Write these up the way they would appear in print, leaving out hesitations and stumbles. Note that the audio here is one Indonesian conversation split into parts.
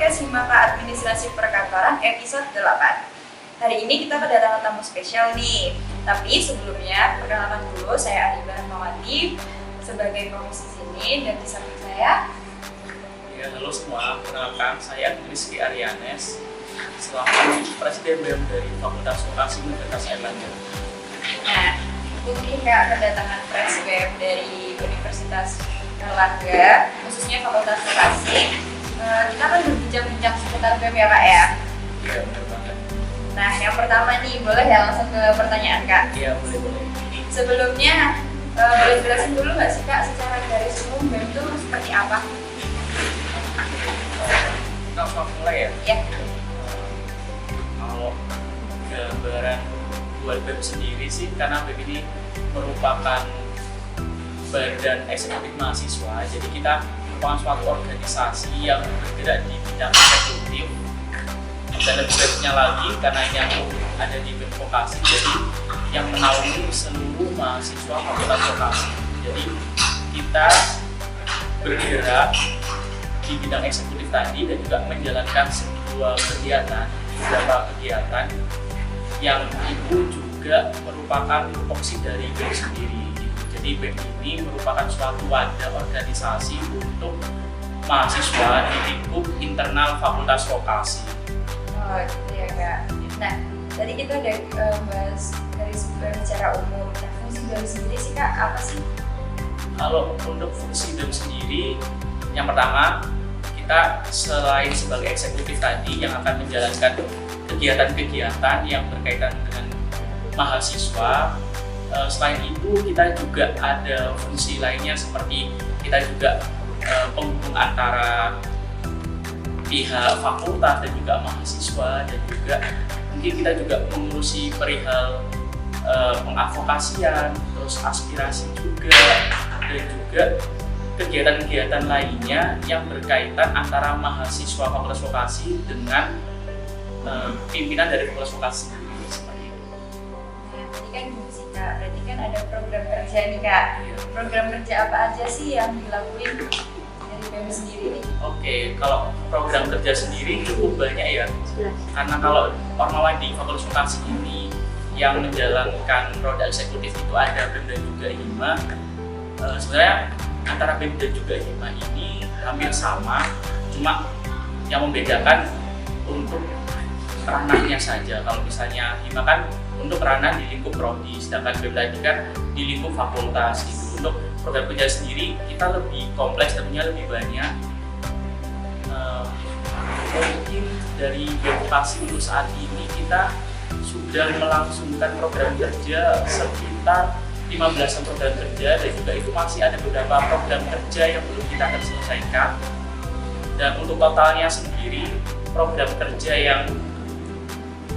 podcast Himaka Administrasi Perkantoran episode 8. Hari ini kita kedatangan tamu spesial nih. Tapi sebelumnya, perkenalkan dulu, saya Arifah Mawati sebagai komisi sini, dan di samping saya. Ya, halo semua, perkenalkan saya Rizky Arianes selaku Presiden BEM dari Fakultas Vokasi Universitas Airlangga. Nah, mungkin kedatangan Presbem dari Universitas Airlangga, khususnya Fakultas Vokasi, kita akan berbincang-bincang seputar BEM ya Kak ya? Iya, benar banget. Nah, yang pertama nih, boleh ya langsung ke pertanyaan Kak? Iya, boleh. Sebelumnya, boleh jelasin dulu nggak sih Kak, secara garis umum BEM itu seperti apa? Kita langsung mulai ya? Iya. Kalau gambaran buat BEM sendiri sih, karena BEM ini merupakan badan eksekutif mahasiswa, jadi kita merupakan suatu organisasi yang bergerak di bidang eksekutif, dan lebih baiknya lagi karena ini aku ada di BEM Vokasi, jadi yang menaungi seluruh mahasiswa Fakultas Vokasi. Jadi kita bergerak di bidang eksekutif tadi dan juga menjalankan sebuah kegiatan, beberapa kegiatan yang itu juga merupakan tupoksi dari BEM sendiri. Jadi BEM ini merupakan suatu wadah organisasi untuk mahasiswa di lingkup internal Fakultas Vokasi. Oh gitu ya Kak. Nah, tadi kita udah bahas garis BEM secara umum. Nah, fungsi BEM sendiri sih Kak, apa sih? Kalau untuk fungsi BEM sendiri, yang pertama kita selain sebagai eksekutif tadi yang akan menjalankan kegiatan-kegiatan yang berkaitan dengan mahasiswa, selain itu kita juga ada fungsi lainnya seperti kita juga penghubung antara pihak fakultas dan juga mahasiswa, dan juga mungkin kita juga mengurusi perihal pengadvokasian, terus aspirasi juga, dan juga kegiatan-kegiatan lainnya yang berkaitan antara mahasiswa Fakultas Vokasi dengan pimpinan dari Fakultas Vokasi sendiri, seperti itu. Nah, tadi kan fungsi Kak, berarti kan ada program kerja nih Kak. Program kerja apa aja sih yang dilakuin dari BEM sendiri nih? Oke, kalau program kerja sendiri cukup banyak ya. Karena kalau ormawa di Fakultas Vokasi ini yang menjalankan roda eksekutif itu ada BEM dan juga HIMA. Sebenarnya antara BEM dan juga HIMA ini hampir sama, cuma yang membedakan untuk ranahnya saja. Kalau misalnya HIMA kan untuk ranah di lingkup prodi, sedangkan BEM tadi kan di lingkup fakultas gitu. Untuk program kerja sendiri kita lebih kompleks, tentunya lebih banyak. Mungkin dari BEM Vokasi untuk saat ini kita sudah melangsungkan program kerja sekitar 15 program kerja, dan juga itu masih ada beberapa program kerja yang belum kita akan selesaikan. Dan untuk totalnya sendiri program kerja yang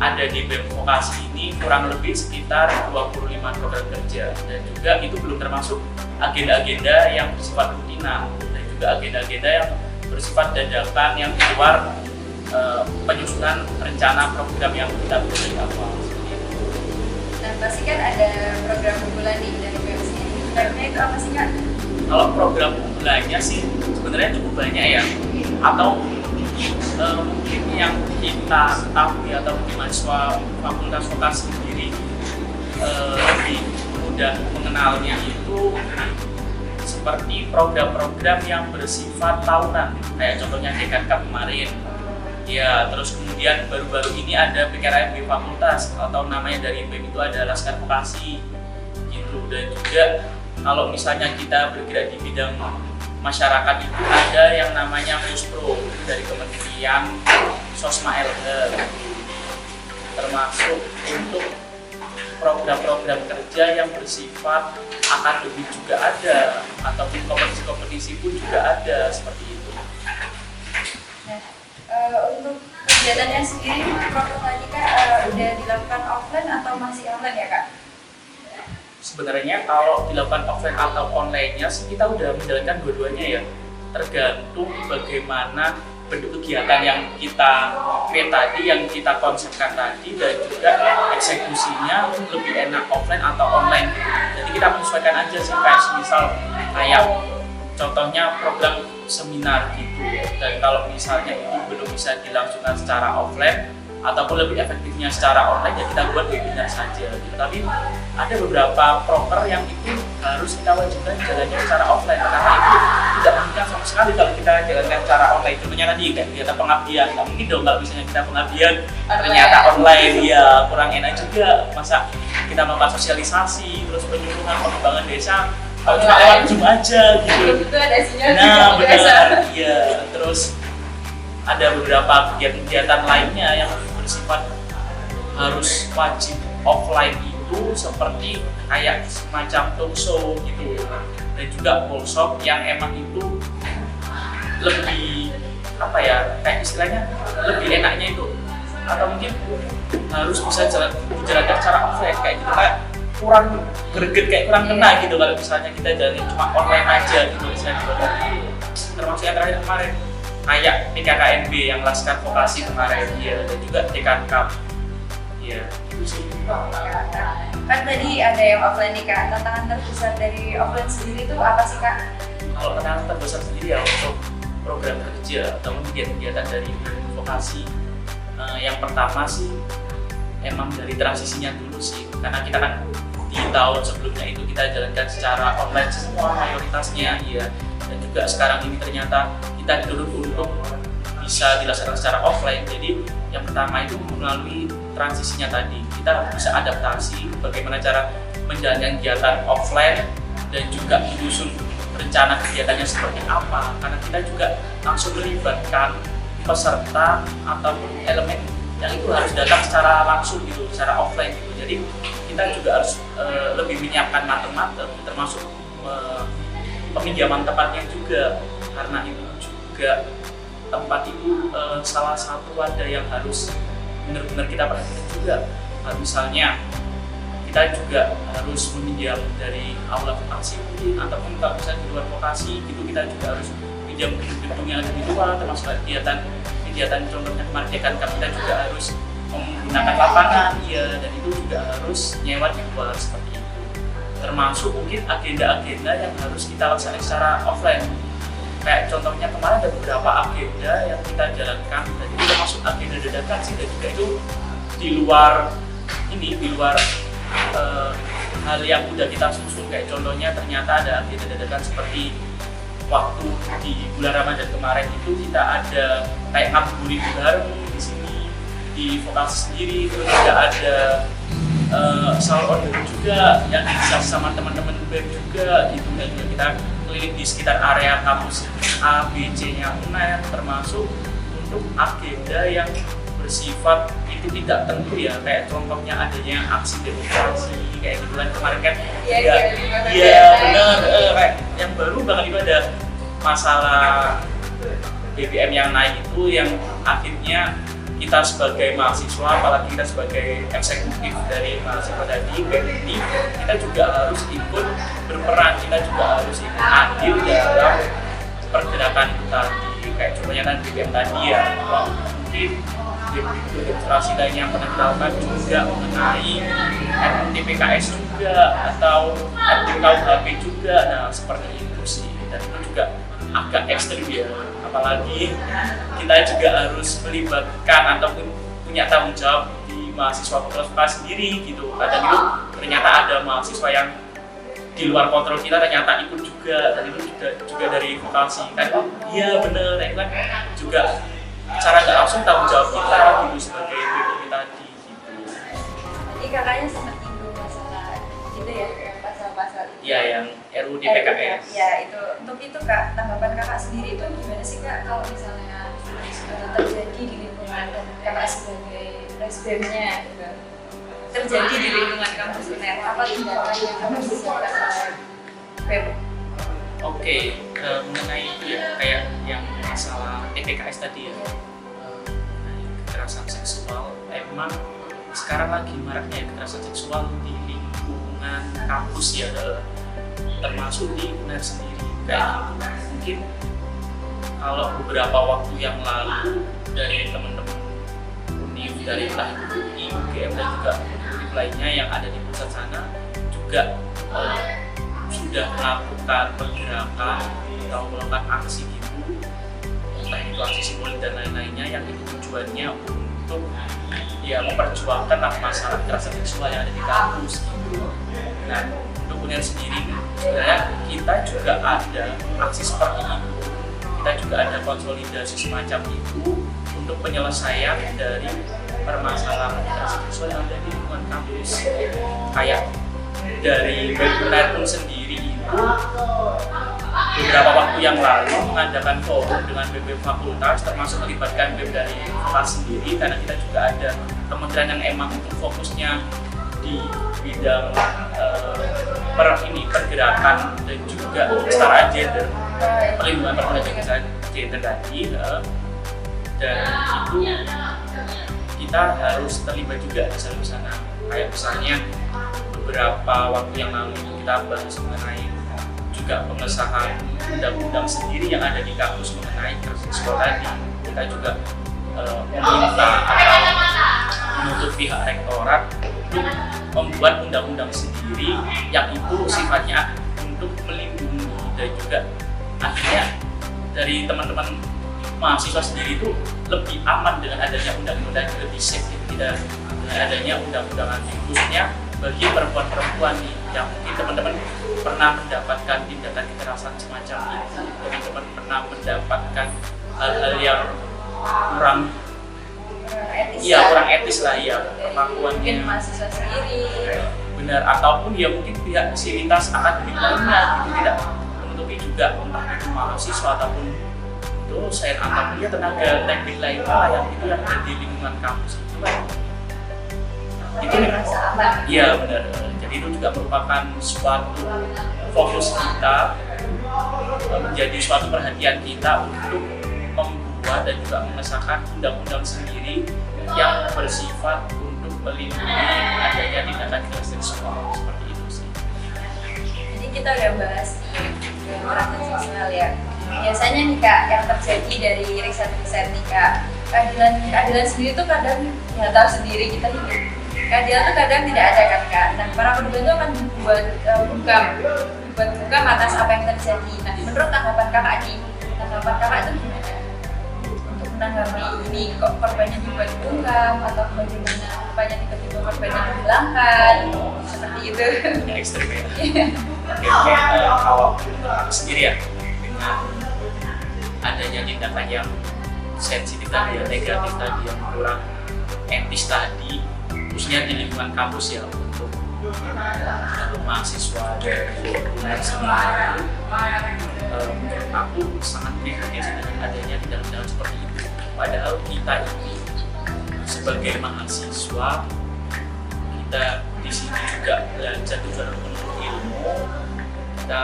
ada di BEM Vokasi ini kurang lebih sekitar 25 program kerja, dan juga itu belum termasuk agenda-agenda yang bersifat rutinan dan juga agenda-agenda yang bersifat dadakan yang di luar penyusunan rencana program yang kita buat dari awal. Nah, pasti kan ada program unggulan nih dari BEM sendiri. Programnya itu apa sih Kak? Kalau program unggulannya sih sebenarnya cukup banyak ya, atau mungkin yang kita ketahui atau mungkin mahasiswa Fakultas Vokasi sendiri lebih mudah mengenalnya itu seperti program-program yang bersifat tahunan, kayak contohnya Dekan Cup kemarin. Ya, terus kemudian baru-baru ini ada PKRMB Fakultas, atau namanya dari BEM itu ada Laskar Vokasi gitu. Dan juga kalau misalnya kita bergerak di bidang masyarakat itu ada yang namanya Muspro dari Kementerian Sosma LH, termasuk untuk program-program kerja yang bersifat akademik juga ada, ataupun kompetisi-kompetisi pun juga ada, seperti itu. Nah, untuk kegiatannya sendiri, program tadi Kak udah dilakukan offline atau masih online ya Kak? Sebenarnya kalau dilakukan offline atau online-nya sih kita udah menjalankan dua-duanya ya, tergantung bagaimana bentuk kegiatan yang kita create tadi, yang kita konsepkan tadi, dan juga eksekusinya lebih enak offline atau online. Jadi kita menyesuaikan aja sih, kayak misal kayak contohnya program seminar gitu ya. Dan kalau misalnya itu belum bisa dilangsungkan secara offline ataupun lebih efektifnya secara online, ya kita buat webinar saja gitu. Tapi ada beberapa proker yang itu harus kita wajibkan jalannya secara offline, karena itu tidak mungkin sama sekali kalau kita jalankan secara online. Contohnya tadi kayak kegiatan pengabdian, nggak mungkin dong kalau misalnya kita pengabdian ternyata online, ya kurang enak juga. Masa kita melakukan sosialisasi terus penyuluhan pengembangan desa kalau cuma lewat Zoom aja gitu. Itu ada sinyal. Nah benar, iya. Terus ada beberapa kegiatan-kegiatan lainnya yang bersifat harus wajib offline itu, seperti kayak semacam talk show gitu, dan juga workshop yang emang itu lebih apa ya, kayak istilahnya lebih enaknya itu, atau mungkin harus bisa dijalankan secara offline kayak gitu, kayak kurang greget, kayak kurang kena gitu kalau misalnya kita jalanin cuma online aja gitu istilahnya. Termasuk yang terakhir kemarin kayak PKKMB yang Laskar Vokasi kemarin ya, dan juga Dekan-Cup ya, itu sih. Kan tadi ada yang offline nih Kak, tantangan terbesar dari offline sendiri itu apa sih Kak? Kalau tantangan terbesar sendiri ya untuk program kerja atau kegiatan-kegiatan dari vokasi, yang pertama sih emang dari transisinya dulu sih, karena kita kan di tahun sebelumnya itu kita jalankan secara online semua mayoritasnya ya, dan juga sekarang ini ternyata kita dituntut untuk bisa dilaksanakan secara offline. Jadi yang pertama itu melalui transisinya tadi, kita harus bisa adaptasi bagaimana cara menjalankan kegiatan offline dan juga menyusun rencana kegiatannya seperti apa, karena kita juga langsung melibatkan peserta ataupun elemen yang itu harus datang secara langsung gitu, secara offline gitu. Jadi kita juga harus lebih menyiapkan matang-matang, termasuk peminjaman tempatnya juga, karena itu juga tempat itu salah satu wadah yang harus benar-benar kita perhatikan juga. Nah, misalnya kita juga harus meminjam dari aula vokasi mungkin, ataupun kalau misalnya di luar vokasi gitu, kita juga harus pinjam gedung-gedung yang ada di luar, termasuk kegiatan contohnya kemarin Dekan-Cup, kita juga harus menggunakan lapangan ya, dan itu juga harus nyewa di luar seperti itu. Termasuk mungkin agenda-agenda yang harus kita laksanakan secara offline. Kayak contohnya kemarin ada beberapa agenda yang kita jalankan, dan itu termasuk agenda dadakan sih, dan juga itu di luar hal yang udah kita susun. Kayak contohnya ternyata ada agenda dadakan seperti waktu di bulan Ramadan kemarin itu kita ada kayak ngabuburit bareng di sini di vokasi sendiri, terus juga ada sahur online juga yang diinisiasi sama teman-teman BEM juga gitu, dan juga kita keliling di sekitar area kampus A, B, C-nya UNER, termasuk untuk agenda yang bersifat itu tidak tentu ya, kayak contohnya adanya aksi demonstrasi kayak gitu kan kemarin kan. Iya benar, kayak yang baru banget itu ada masalah BBM yang naik itu, yang akhirnya kita sebagai mahasiswa, apalagi kita sebagai eksekutif dari mahasiswa tadi BEM ini, kita juga harus ikut berperan, kita juga harus ikut andil dalam pergerakan itu tadi. Kayak contohnya kan BBM tadi ya, mungkin demonstrasi lain yang pernah kita lakukan juga mengenai RUU-PKS juga, atau RUU-KUHP juga. Nah seperti itu sih, dan itu juga agak ekstrim ya, apalagi kita juga harus melibatkan ataupun punya tanggung jawab di mahasiswa vokasi sendiri gitu. Kadang itu ternyata ada mahasiswa yang di luar kontrol kita ternyata ikut juga, dan itu juga dari vokasi kan. Iya bener, itu kan juga secara nggak langsung tanggung jawab kita gitu sebagai BPM tadi gitu. Jadi kakaknya sempat nyinggung masalah gitu ya, pasal-pasal itu. Iya, yang RUU di PKS. Ya itu, untuk itu Kak, tanggapan kakak sendiri itu gimana sih Kak kalau misalnya terjadi di lingkungan dan kakak sebagai presbemnya gitu, terjadi di lingkungan kampus UNER, apa tindakan yang kakak bisa lakukan? Oke, mengenai itu ya, kayak yang masalah PKS tadi ya, kekerasan seksual, emang sekarang lagi maraknya kekerasan seksual di lingkungan kampus ya, termasuk di UNER sendiri kayak gitu. Mungkin kalau beberapa waktu yang lalu dari teman-teman UNIF, dari entah itu UI, UGM dan juga UNIF lainnya yang ada di pusat sana juga sudah melakukan pergerakan atau melakukan aksi gitu teknik aksi simbolik dan lain-lainnya yang itu tujuannya untuk ya memperjuangkan masalah kekerasan seksual yang ada di kampus gitu. Nah, untuk UNER sendiri sebenarnya kita juga ada aksi seperti itu. Kita juga ada konsolidasi semacam itu untuk penyelesaian dari permasalahan kekerasan seksual yang ada di lingkungan kampus. Kayak dari UNER pun sendiri itu beberapa waktu yang lalu mengadakan forum dengan BEM fakultas, termasuk melibatkan BEM dari kelas sendiri, karena kita juga ada kementerian yang emang untuk fokusnya di bidang pergerakan dan juga kesetaraan gender, perlindungan perlindungan gender tadi, dan itu kita harus terlibat juga di sana. Kayak misalnya beberapa waktu yang lalu kita bahas mengenai juga pengesahan undang-undang sendiri yang ada di kampus mengenai kekerasan seksual tadi. Kita juga meminta atau menuntut pihak rektorat untuk membuat undang-undang sendiri yang itu sifatnya untuk melindungi, dan juga akhirnya dari teman-teman mahasiswa sendiri itu lebih aman dengan adanya undang-undang, lebih safe gitu, tidak dengan adanya undang-undangan khususnya bagi perempuan-perempuan nih, yang mungkin teman-teman pernah mendapatkan tindakan kekerasan semacam itu, teman-teman pernah mendapatkan hal-hal yang kurang etis lah ya perlakuannya, mungkin mahasiswa sendiri, benar, ataupun ya mungkin pihak fasilitas akademik lainnya gitu, tidak menutupi juga entah itu mahasiswa ataupun dosen ataupun ya tenaga teknik lainnya yang itu yang ada di lingkungan kampus itu merasa aman. Iya benar. Jadi itu juga merupakan suatu fokus kita, menjadi suatu perhatian kita untuk membuat dan juga mengesahkan undang-undang sendiri yang bersifat untuk melindungi adanya tindakan kekerasan seksual seperti itu sih. Jadi kita udah bahas kekerasan seksual ya. Biasanya nih Kak, yang terjadi dari riset-riset nih Kak, keadilan sendiri tuh kadang ya tahu sendiri kita hidup. Keadilan tuh kadang tidak ada kan Kak. Nah, para korban itu akan buat bukam atas apa yang terjadi. Nah, menurut tanggapan Kakak nih, tanggapan Kakak itu gimana? Untuk menanggapi ini, kok korbannya dibuat bukam atau bagaimana rupanya tiba-tiba korbannya dihilangkan, seperti itu. Ya ekstrim ya. Oke, kalau menurut aku sendiri ya, dengan adanya tindakan yang sensitif tadi, yang negatif tadi, yang kurang etis tadi, khususnya di lingkungan kampus ya, untuk mahasiswa dari UNER sendiri, menurut aku sangat prihatin dengan adanya tindakan seperti itu. Padahal kita ini sebagai mahasiswa, kita di sini juga belajar juga menuntut ilmu, kita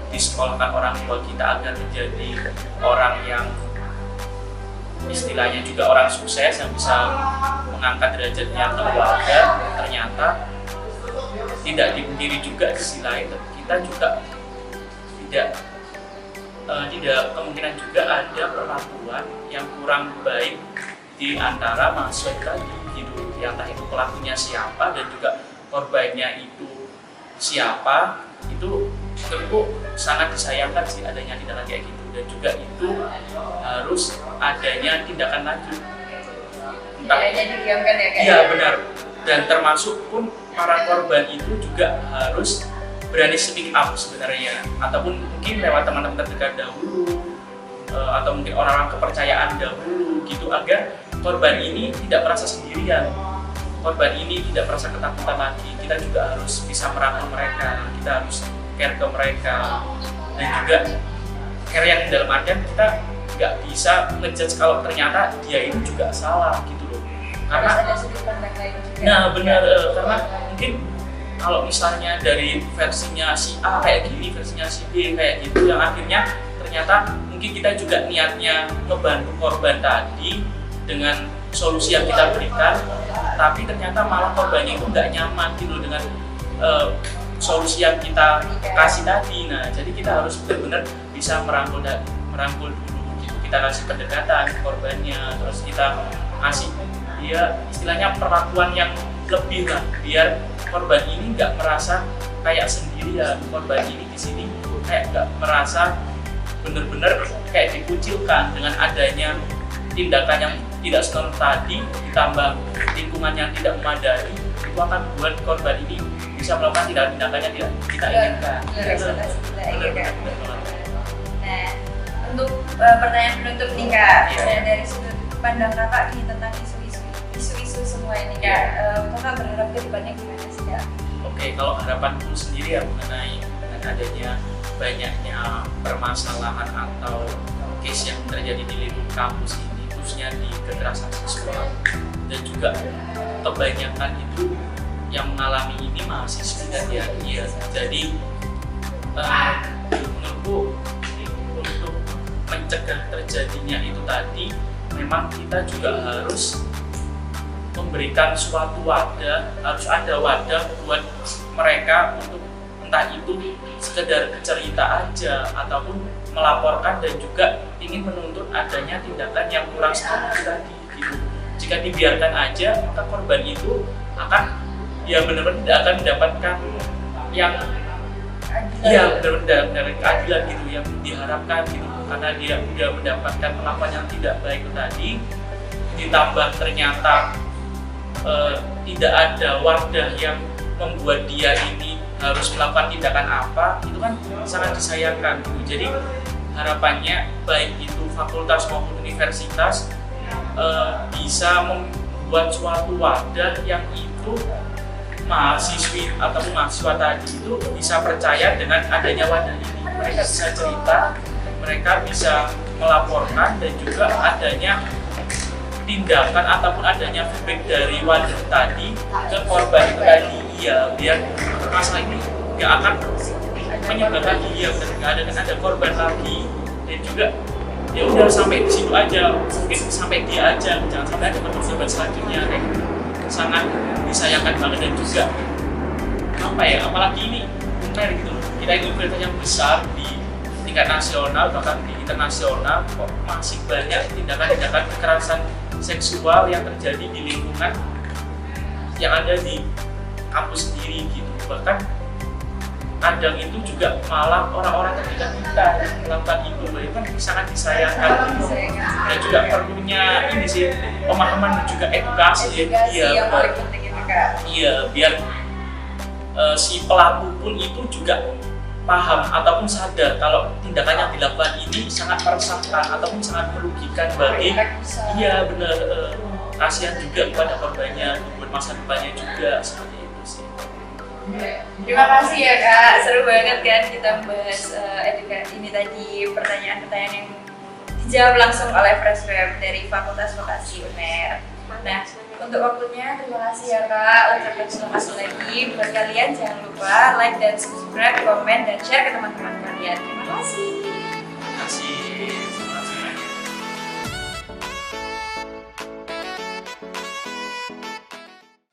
disekolahkan orang tua kita agar menjadi orang yang istilahnya juga orang sukses yang bisa mengangkat derajatnya keluarga. Ternyata tidak dipungkiri juga di sisi lain kita juga tidak kemungkinan juga ada perlakuan yang kurang baik di antara mahasiswa tadi gitu, entah itu pelakunya siapa dan juga korbannya itu siapa. Itu tentu sangat disayangkan sih adanya tindakan kayak gitu, dan juga itu harus adanya tindakan lanjut. Tidak hanya didiamkan ya Kak? Iya benar, dan termasuk pun para korban itu juga harus berani speak up sebenarnya, ataupun mungkin lewat teman-teman terdekat dahulu, atau mungkin orang-orang kepercayaan dahulu gitu, agar korban ini tidak merasa sendirian, korban ini tidak merasa ketakutan lagi. Kita juga harus bisa merangkul mereka, kita harus care ke mereka, dan juga care yang dalam artian kita nggak bisa ngejudge kalau ternyata dia itu juga salah gitu loh, karena ada sudut pandang lain juga. Nah benar, karena mungkin kalau misalnya dari versinya si A kayak gini, versinya si B kayak gitu, yang akhirnya ternyata mungkin kita juga niatnya membantu korban tadi dengan solusi yang kita berikan, tapi ternyata malah korbannya itu nggak nyaman gitu dengan solusi yang kita kasih tadi. Nah, jadi kita harus benar-benar bisa merangkul dulu gitu. Kita kasih pendekatan korbannya, terus kita kasih dia istilahnya perlakuan yang lebih lah, biar korban ini nggak merasa kayak sendirian. Korban ini di sini kayak nggak merasa benar-benar kayak dikucilkan dengan adanya tindakan yang tidak senonoh tadi, ditambah lingkungan yang tidak memadai, itu akan membuat korban ini bisa melakukan tindakan-tindakan yang tidak kita inginkan. Nah, untuk pertanyaan penutup nih Kak, Iya. dari sudut pandang Kakak nih tentang isu-isu semua ini Kak, Kakak berharap ke depannya gimana sih Kak? Oke, kalau harapanku sendiri ya mengenai dengan adanya banyaknya permasalahan atau case yang terjadi di lingkup kampus ini, khususnya di kekerasan seksual, dan juga kebanyakan itu yang mengalami ini mahasiswa dan dia. Jadi menurutku untuk mencegah terjadinya itu tadi, memang kita juga harus memberikan suatu wadah, harus ada wadah buat mereka untuk entah itu sekedar cerita aja ataupun melaporkan dan juga ingin menuntut adanya tindakan yang kurang senonoh tadi gitu. Jika dibiarkan aja, maka korban itu akan ya benar-benar tidak akan mendapatkan yang benar-benar keadilan gitu yang diharapkan gitu, karena dia sudah mendapatkan perlakuan yang tidak baik itu tadi, ditambah ternyata tidak ada wadah yang membuat dia ini harus melakukan tindakan apa, itu kan sangat disayangkan gitu. Jadi harapannya baik itu fakultas maupun universitas bisa membuat suatu wadah yang itu mahasiswi ataupun mahasiswa tadi itu bisa percaya dengan adanya wadah ini. Mereka bisa cerita, mereka bisa melaporkan, dan juga adanya tindakan ataupun adanya feedback dari wadah tadi ke korban itu tadi, ya biar masalah ini nggak akan menyebar lagi, ya nggak ada korban lagi, dan juga ya udah sampai di situ aja, mungkin sampai dia aja, jangan sampai ada korban selanjutnya. Kayak sangat disayangkan banget, dan juga apa ya, apalagi ini benar gitu, kita ini universitas yang besar di tingkat nasional bahkan di internasional, kok masih banyak tindakan-tindakan kekerasan seksual yang terjadi di lingkungan yang ada di kampus sendiri gitu. Bahkan kadang itu juga malah orang-orang terdekat kita yang melakukan itu, itu kan sangat disayangkan dan juga perlunya ini sih pemahaman dan juga edukasi ya, yang paling penting itu Kak. Iya, biar si pelaku pun itu juga paham ataupun sadar kalau tindakan yang dilakukan ini sangat meresahkan ataupun sangat merugikan bagi benar, kasihan juga kepada korbannya, buat masa depannya juga, seperti itu sih. Terima kasih ya Kak, seru banget kan kita membahas ini tadi, pertanyaan-pertanyaan yang dijawab langsung oleh Fresh Web dari Fakultas Vokasi UNER. Nah, untuk waktunya terima kasih ya Kak, ucapkan terima kasih lagi. Buat kalian jangan lupa like dan subscribe, komen, dan share ke teman-teman kalian. Terima kasih. Terima kasih.